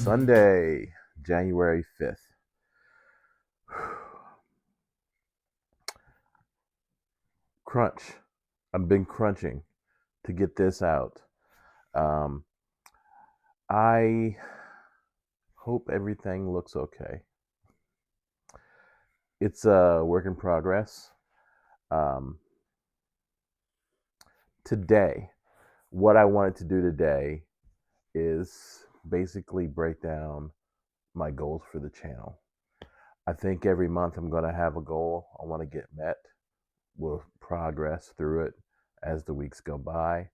Sunday, January 5th. Crunch. I've been crunching to get this out. Um, I hope everything looks okay. It's a work in progress. Um, Today, what I wanted to do today is basically break down my goals for the channel. I think every month I'm going to have a goal I want to get met. We'll progress through it as the weeks go by.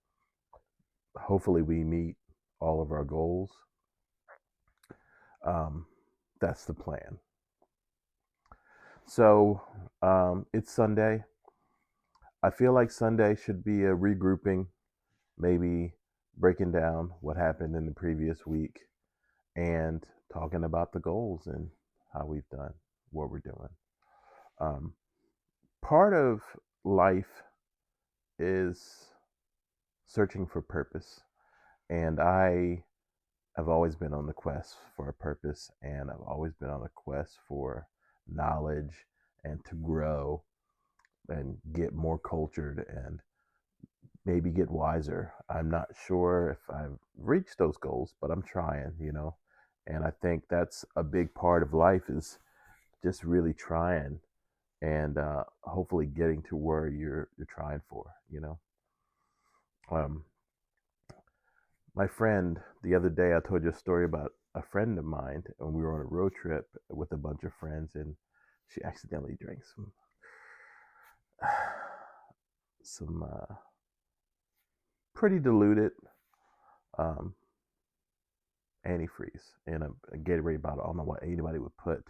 Hopefully, we meet all of our goals. Um, that's the plan. So it's Sunday. I feel like Sunday should be a regrouping, maybe breaking down what happened in the previous week and talking about the goals and how we've done, what we're doing. Um, Part of life is searching for purpose. And I have always been on the quest for a purpose, and I've always been on a quest for knowledge and to grow and get more cultured and maybe get wiser. I'm not sure if I've reached those goals, but I'm trying. And I think that's a big part of life is just really trying and hopefully getting to where you're trying for. Um, my friend, the other day, I told you a story about a friend of mine, and we were on a road trip with a bunch of friends, and she accidentally drank some pretty diluted um, antifreeze in a Gatorade bottle. I don't know what anybody would put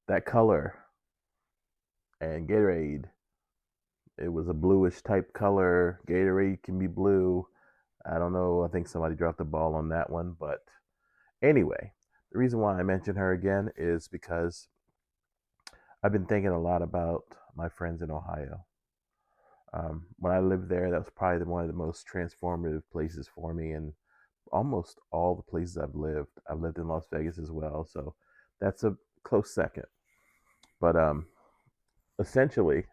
that color and Gatorade. It was a bluish type color. Gatorade can be blue. I don't know. I think somebody dropped the ball on that one. But anyway, the reason why I mention her again is because I've been thinking a lot about my friends in Ohio. When I lived there, that was probably one of the most transformative places for me. And almost all the places I've lived, I've lived in Las Vegas as well. So that's a close second. But essentially,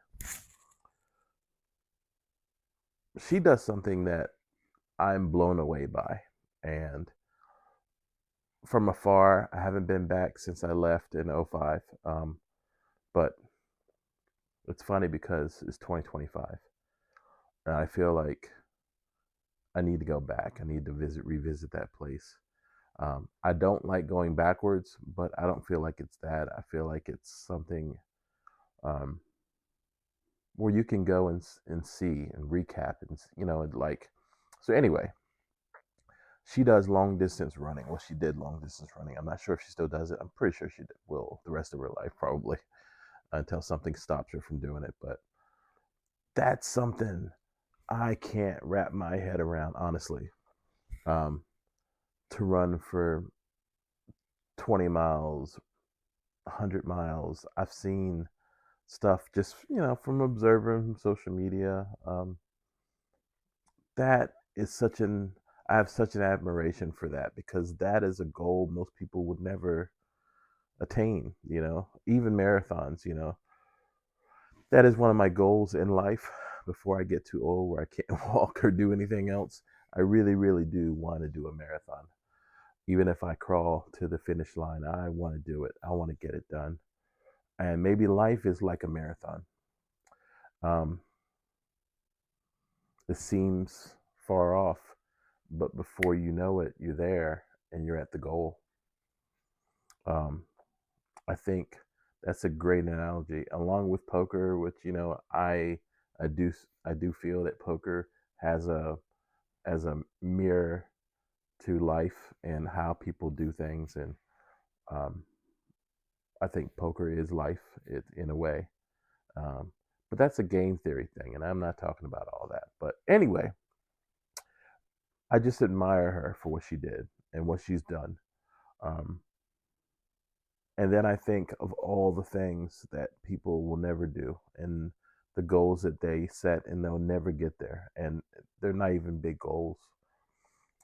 she does something that I'm blown away by. And from afar, I haven't been back since I left in '05. But it's funny because it's 2025. And I feel like I need to go back. I need to revisit that place. I don't like going backwards, but I don't feel like it's that. I feel like it's something um, where you can go and see and recap and like. So anyway, she does long distance running. Well, she did long distance running. I'm not sure if she still does it. I'm pretty sure she will the rest of her life probably until something stops her from doing it. But that's something I can't wrap my head around honestly. Um, to run for 20 miles, 100 miles. I've seen stuff just, from observing social media. That is I have such an admiration for that because that is a goal most people would never attain, even marathons. That is one of my goals in life before I get too old where I can't walk or do anything else. I really, really do want to do a marathon. Even if I crawl to the finish line, I want to do it. I want to get it done. And maybe life is like a marathon. Um, it seems far off, but before you know it, you're there and you're at the goal. Um, I think that's a great analogy, along with poker, which I do I do feel that poker has a as a mirror to life and how people do things, and um, I think poker is life in a way. Um, but that's a game theory thing, and I'm not talking about all that. But anyway, I just admire her for what she did and what she's done. Um, and then I think of all the things that people will never do and the goals that they set and they'll never get there. And they're not even big goals.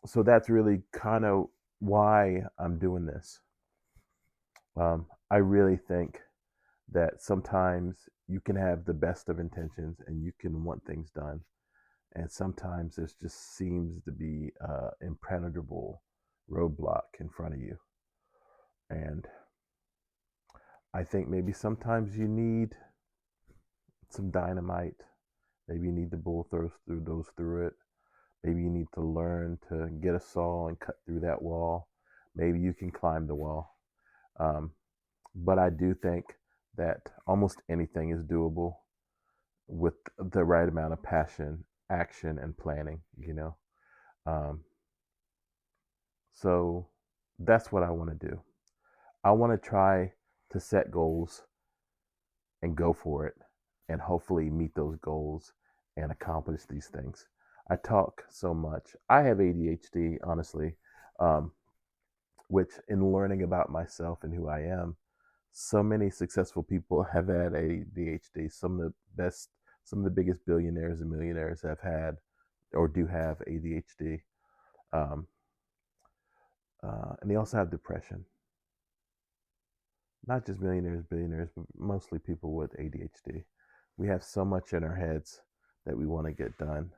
So that's really kind of why I'm doing this. I really think that sometimes you can have the best of intentions and you can want things done, and sometimes there just seems to be impenetrable roadblock in front of you. And I think maybe sometimes you need some dynamite. Maybe you need to bulldoze through it. Maybe you need to learn to get a saw and cut through that wall. Maybe you can climb the wall. Um, but I do think that almost anything is doable with the right amount of passion, action, and planning. Um, so that's what I want to do. I want to try to set goals and go for it and hopefully meet those goals and accomplish these things. I talk so much. I have ADHD, honestly, um, which in learning about myself and who I am, so many successful people have had ADHD. Some of the biggest billionaires and millionaires have had or do have ADHD. Um, and they also have depression. Not just millionaires, billionaires, but mostly people with ADHD. We have so much in our heads that we want to get done.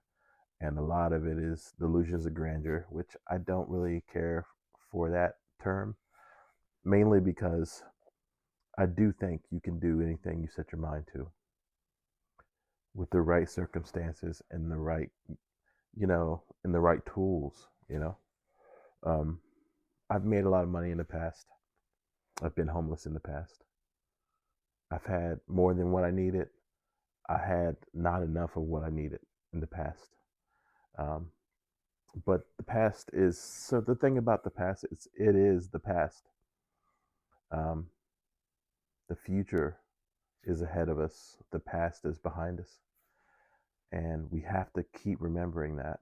And a lot of it is delusions of grandeur, which I don't really care for that term, mainly because I do think you can do anything you set your mind to with the right circumstances and the right, and the right tools. Um, I've made a lot of money in the past. I've been homeless in the past. I've had more than what I needed. I had not enough of what I needed in the past. Um, but the past is so the thing about the past is it is the past. Um, the future is ahead of us. The past is behind us, and we have to keep remembering that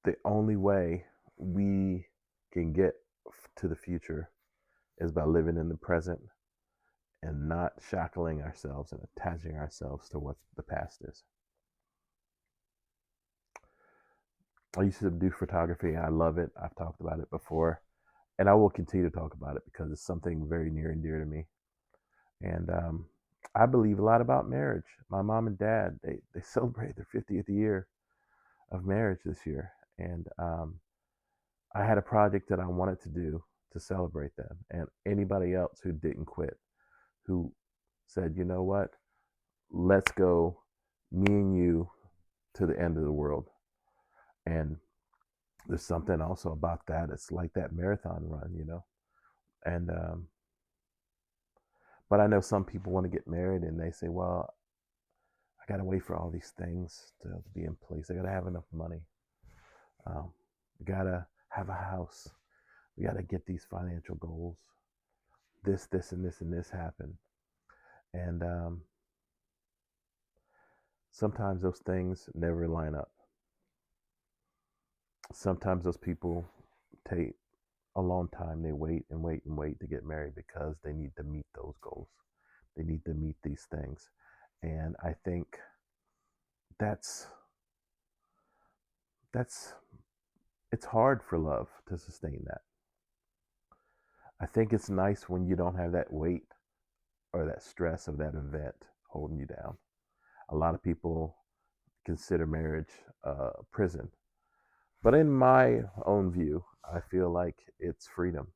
the only way we can get to the future is by living in the present and not shackling ourselves and attaching ourselves to what the past is. I used to do photography. I love it. I've talked about it before, and I will continue to talk about it because it's something very near and dear to me. And I believe a lot about marriage. My mom and dad they celebrated their 50th year of marriage this year, and I had a project that I wanted to do to celebrate them, and anybody else who didn't quit, who said, you know what, let's go, me and you, to the end of the world. And there's something also about that. It's like that marathon run. And but I know some people want to get married and they say, well, I got to wait for all these things to be in place. I got to have enough money. We got to have a house. We got to get these financial goals. This, and this, and this happen. And sometimes those things never line up. Sometimes those people take a long time. They wait and wait and wait to get married because they need to meet those goals. They need to meet these things. And I think that's that's it's hard for love to sustain that. I think it's nice when you don't have that weight or that stress of that event holding you down. A lot of people consider marriage prison. But in my own view, I feel like it's freedom.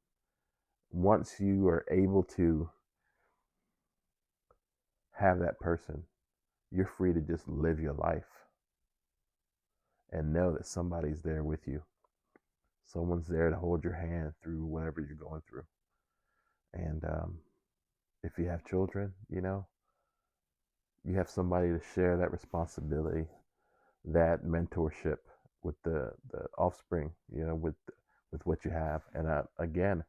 Once you are able to have that person, you're free to just live your life and know that somebody's there with you. Someone's there to hold your hand through whatever you're going through. And if you have children, you have somebody to share that responsibility, that mentorship with the offspring, with what you have. And again,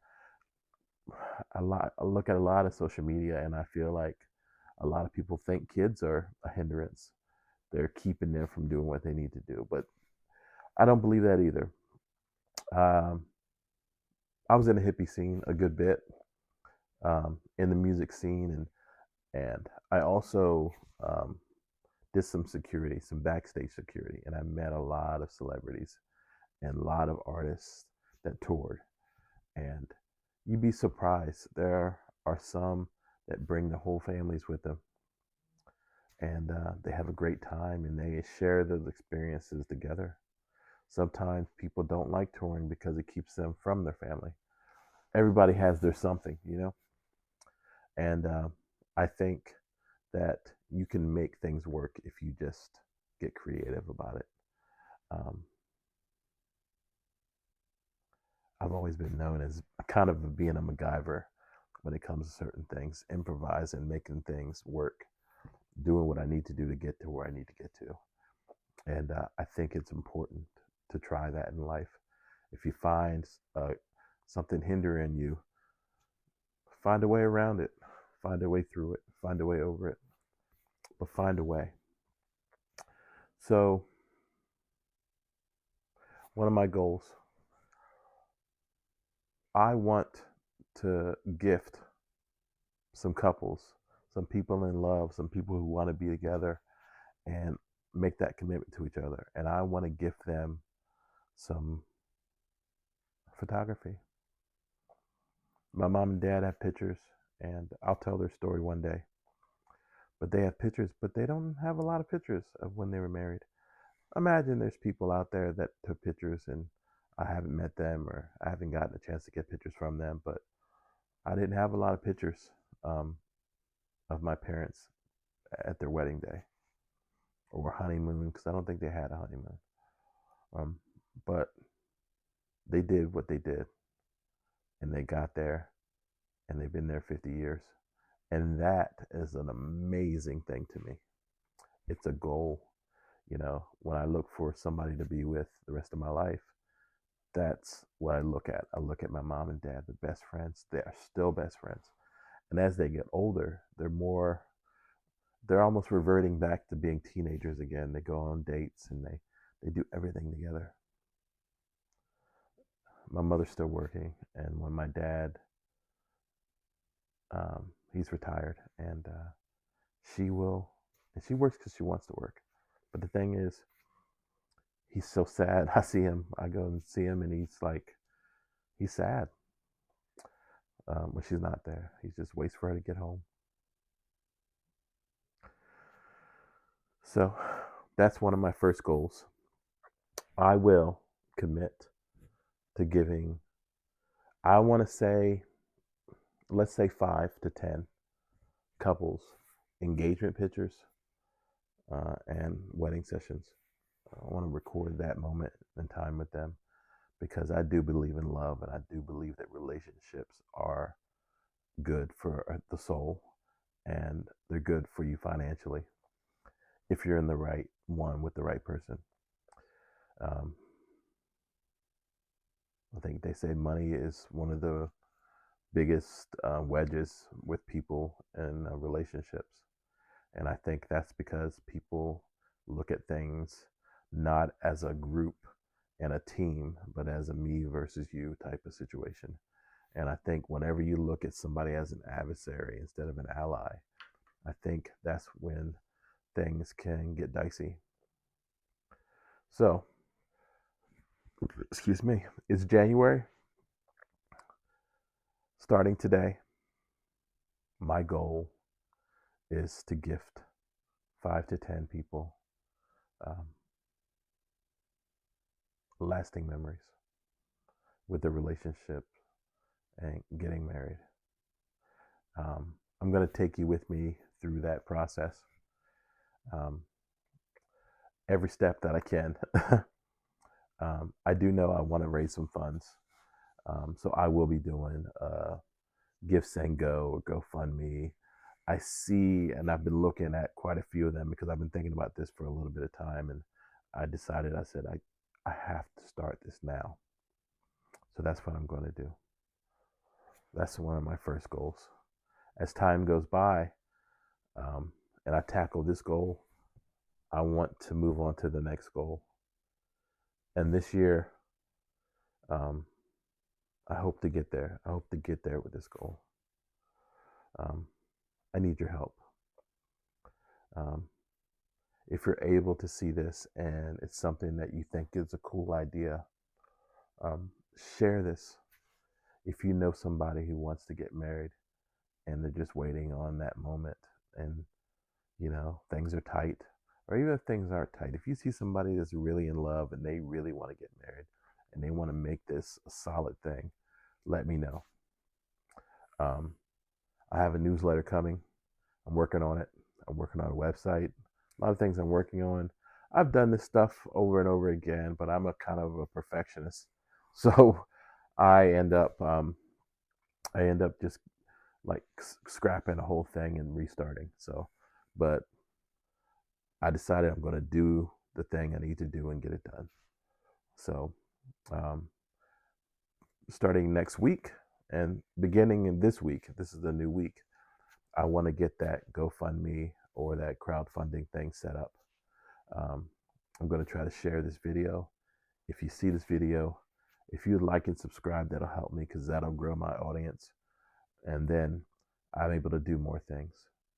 I look at a lot of social media and I feel like a lot of people think kids are a hindrance. They're keeping them from doing what they need to do. But I don't believe that either. Um, I was in the hippie scene a good bit, in the music scene, and I also did some security, some backstage security, and I met a lot of celebrities. and a lot of artists that toured. And you'd be surprised. There are some that bring the whole families with them, and they have a great time and they share those experiences together. Sometimes people don't like touring because it keeps them from their family. Everybody has their something. And I think that you can make things work if you just get creative about it. Um, I've always been known as kind of being a MacGyver when it comes to certain things, improvising, making things work, doing what I need to do to get to where I need to get to. And I think it's important to try that in life. If you find something hindering you, find a way around it, find a way through it, find a way over it, but find a way. So, one of my goals, I want to gift some couples, some people in love, some people who want to be together and make that commitment to each other. And I want to gift them some photography. My mom and dad have pictures, and I'll tell their story one day. But they have pictures, but they don't have a lot of pictures of when they were married. Imagine there's people out there that took pictures and I haven't met them or I haven't gotten a chance to get pictures from them, but I didn't have a lot of pictures um, of my parents at their wedding day or honeymoon because I don't think they had a honeymoon. Um, but they did what they did and they got there and they've been there 50 years. And that is an amazing thing to me. It's a goal. When I look for somebody to be with the rest of my life, that's what I look at. I look at my mom and dad, the best friends. They are still best friends. And as they get older, they're almost reverting back to being teenagers again. They go on dates and they do everything together. My mother's still working, and when my dad, he's retired, and she will, and she works because she wants to work. But the thing is, he's so sad. I see him. I go and see him, and he's sad when she's not there. He just waits for her to get home. So that's one of my first goals. I will commit to giving, I want to say, let's say 5 to 10 couples engagement pictures and wedding sessions. I want to record that moment and time with them because I do believe in love and I do believe that relationships are good for the soul and they're good for you financially if you're in the right one with the right person. Um, I think they say money is one of the biggest wedges with people in relationships. And I think that's because people look at things not as a group and a team, but as a me versus you type of situation. And I think whenever you look at somebody as an adversary instead of an ally, I think that's when things can get dicey. So, excuse me, it's January. Starting today, my goal is to gift 5 to 10 people um, lasting memories with the relationship and getting married. I'm going to take you with me through that process um, every step that I can. I do know I want to raise some funds. So I will be doing Gifts and Go or GoFundMe. I see, and I've been looking at quite a few of them because I've been thinking about this for a little bit of time. And I decided, I have to start this now. So that's what I'm going to do. That's one of my first goals. As time goes by, and I tackle this goal, I want to move on to the next goal. And this year, um, I hope to get there. I hope to get there with this goal. Um, I need your help. Um, if you're able to see this and it's something that you think is a cool idea, Um, Share this if you know somebody who wants to get married and they're just waiting on that moment, and things are tight, or even if things aren't tight, if you see somebody that's really in love and they really want to get married and they want to make this a solid thing, let me know. um, I have a newsletter coming. I'm working on it. I'm working on a website. A lot of things I'm working on. I've done this stuff over and over again, but I'm a kind of a perfectionist. So I end up just like scrapping the whole thing and restarting. So, but I decided I'm going to do the thing I need to do and get it done. So, um, starting next week and beginning in this week, this is the new week, I want to get that GoFundMe or that crowdfunding thing set up. Um, I'm going to try to share this video. If you see this video, if you like and subscribe, that'll help me because that'll grow my audience. And then I'm able to do more things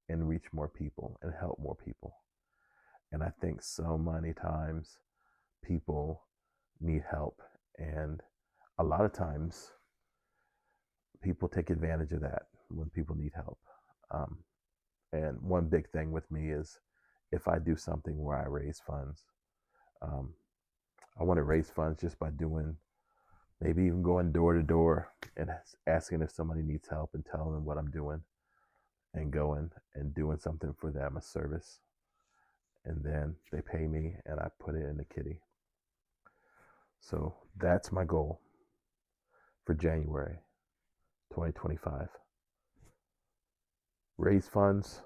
and reach more people and help more people. And I think so many times people need help. And a lot of times people take advantage of that when people need help. Um, and one big thing with me is if I do something where I raise funds, um, I want to raise funds just by doing, maybe even going door to door and asking if somebody needs help and telling them what I'm doing and going and doing something for them, a service. And then they pay me and I put it in the kitty. So that's my goal for January 2025. Raise funds,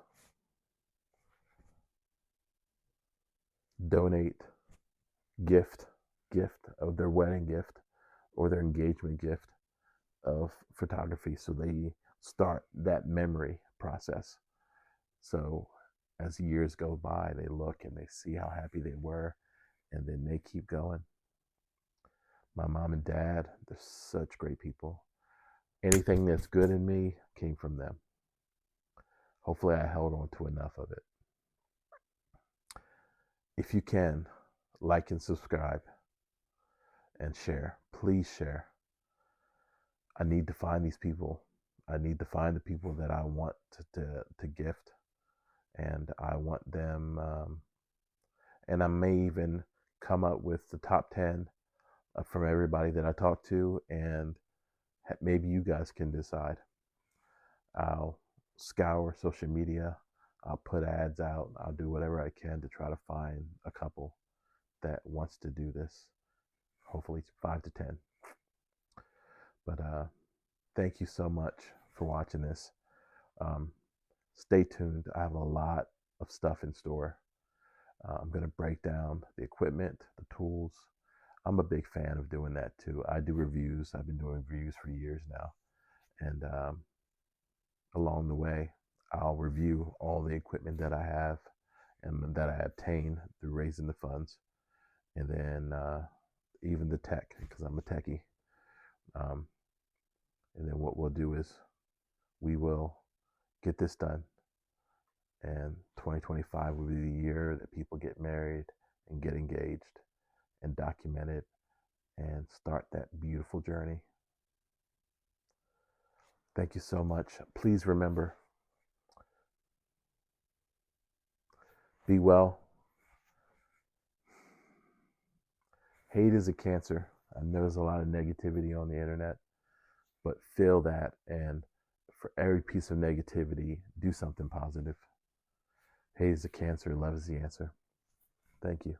donate, gift of their wedding gift or their engagement gift of photography, so they start that memory process. So as years go by, they look and they see how happy they were, and then they keep going. My mom and dad, they're such great people. Anything that's good in me came from them. Hopefully I held on to enough of it. If you can, like and subscribe and share. Please share. I need to find these people. I need to find the people that I want to gift, and I want them. And I may even come up with the top 10 from everybody that I talk to, and maybe you guys can decide. I'll scour social media. I'll put ads out. I'll do whatever I can to try to find a couple that wants to do this. Hopefully, 5 to 10. But thank you so much for watching this. Um, Stay tuned. I have a lot of stuff in store. I'm going to break down the equipment, the tools. I'm a big fan of doing that too. I do reviews. I've been doing reviews for years now. And along the way, I'll review all the equipment that I have and that I obtain through raising the funds. And then even the tech, because I'm a techie. Um, and then what we'll do is we will get this done. And 2025 will be the year that people get married and get engaged and document it and start that beautiful journey. Thank you so much. Please remember, be well. Hate is a cancer. I know there's a lot of negativity on the internet, but feel that, and for every piece of negativity, do something positive. Hate is a cancer, love is the answer. Thank you.